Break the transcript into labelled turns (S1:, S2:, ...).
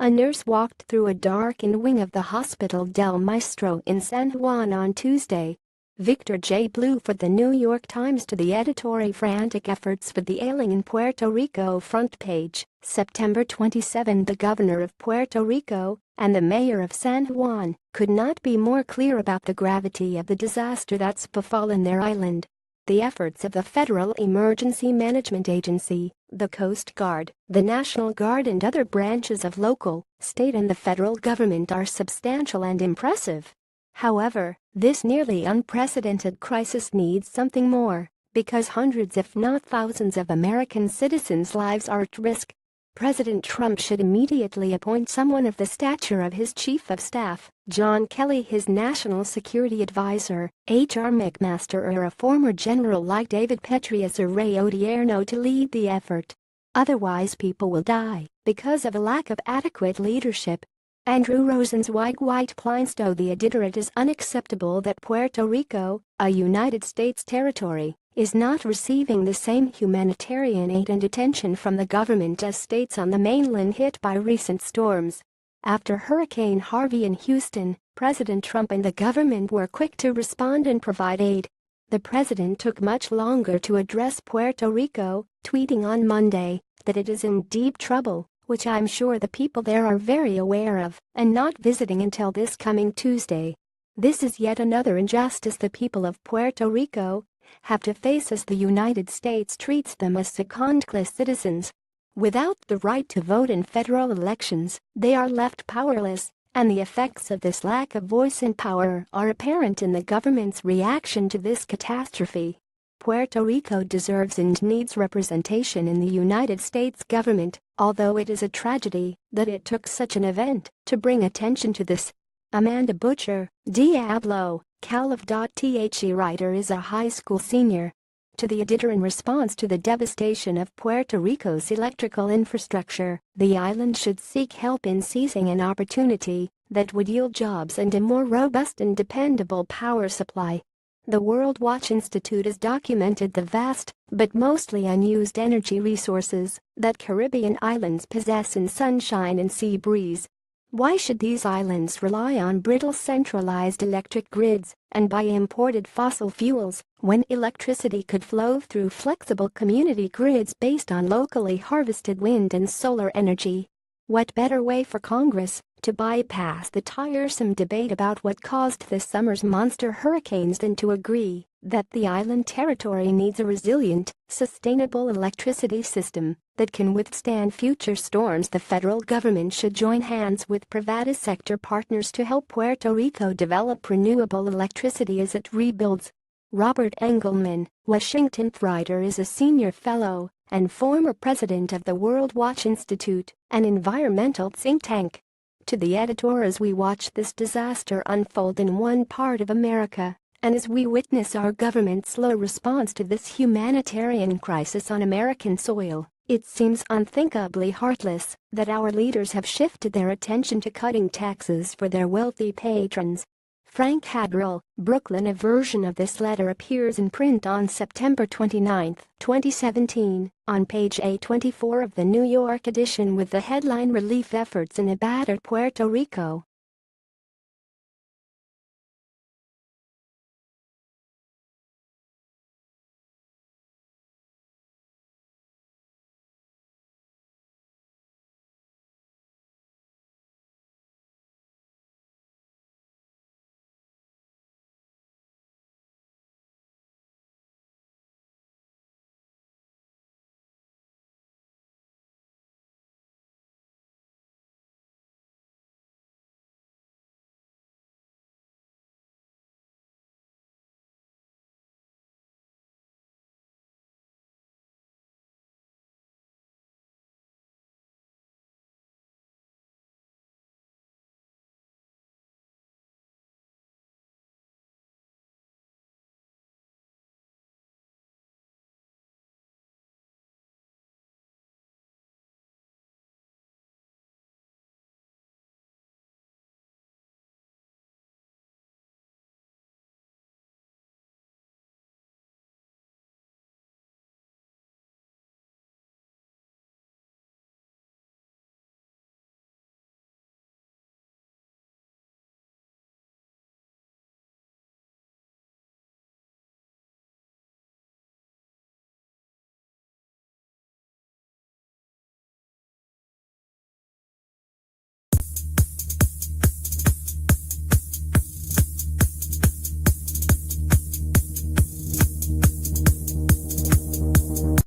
S1: A nurse walked through a darkened wing of the Hospital del Maestro in San Juan on Tuesday. Victor J. Blue for the New York Times. To the editorial. Frantic efforts for the ailing in Puerto Rico. Front page, September 27. The governor of Puerto Rico and the mayor of San Juan could not be more clear about the gravity of the disaster that's befallen their island. The efforts of the Federal Emergency Management Agency, the Coast Guard, the National Guard and other branches of local, state and the federal government are substantial and impressive. However, this nearly unprecedented crisis needs something more, because hundreds if not thousands of American citizens' lives are at risk. President Trump should immediately appoint someone of the stature of his chief of staff, John Kelly, his national security advisor, H.R. McMaster, or a former general like David Petraeus or Ray Odierno to lead the effort. Otherwise people will die because of a lack of adequate leadership. Andrew Rosenzweig White Pleinstow. The editor. It is unacceptable that Puerto Rico, a United States territory, is not receiving the same humanitarian aid and attention from the government as states on the mainland hit by recent storms. After Hurricane Harvey in Houston, President Trump and the government were quick to respond and provide aid. The president took much longer to address Puerto Rico, tweeting on Monday that it is in deep trouble, which I'm sure the people there are very aware of, and not visiting until this coming Tuesday. This is yet another injustice the people of Puerto Rico have to face as the United States treats them as second-class citizens. Without the right to vote in federal elections, they are left powerless, and the effects of this lack of voice and power are apparent in the government's reaction to this catastrophe. Puerto Rico deserves and needs representation in the United States government, although it is a tragedy that it took such an event to bring attention to this. Amanda Butcher, Diablo, Calif.The writer is a high school senior. To the editor. In response to the devastation of Puerto Rico's electrical infrastructure, the island should seek help in seizing an opportunity that would yield jobs and a more robust and dependable power supply. The World Watch Institute has documented the vast, but mostly unused energy resources that Caribbean islands possess in sunshine and sea breeze. Why should these islands rely on brittle centralized electric grids and buy imported fossil fuels when electricity could flow through flexible community grids based on locally harvested wind and solar energy? What better way for Congress to bypass the tiresome debate about what caused this summer's monster hurricanes than to agree that the island territory needs a resilient, sustainable electricity system that can withstand future storms? The federal government should join hands with private sector partners to help Puerto Rico develop renewable electricity as it rebuilds. Robert Engelman, Washington writer, is a senior fellow and former president of the World Watch Institute, an environmental think tank. To the editor. As we watch this disaster unfold in one part of America, and as we witness our government's slow response to this humanitarian crisis on American soil, it seems unthinkably heartless that our leaders have shifted their attention to cutting taxes for their wealthy patrons. Frank Hadrill, Brooklyn. A version of this letter appears in print on September 29, 2017, on page A24 of the New York edition with the headline "Relief Efforts in a Battered Puerto Rico."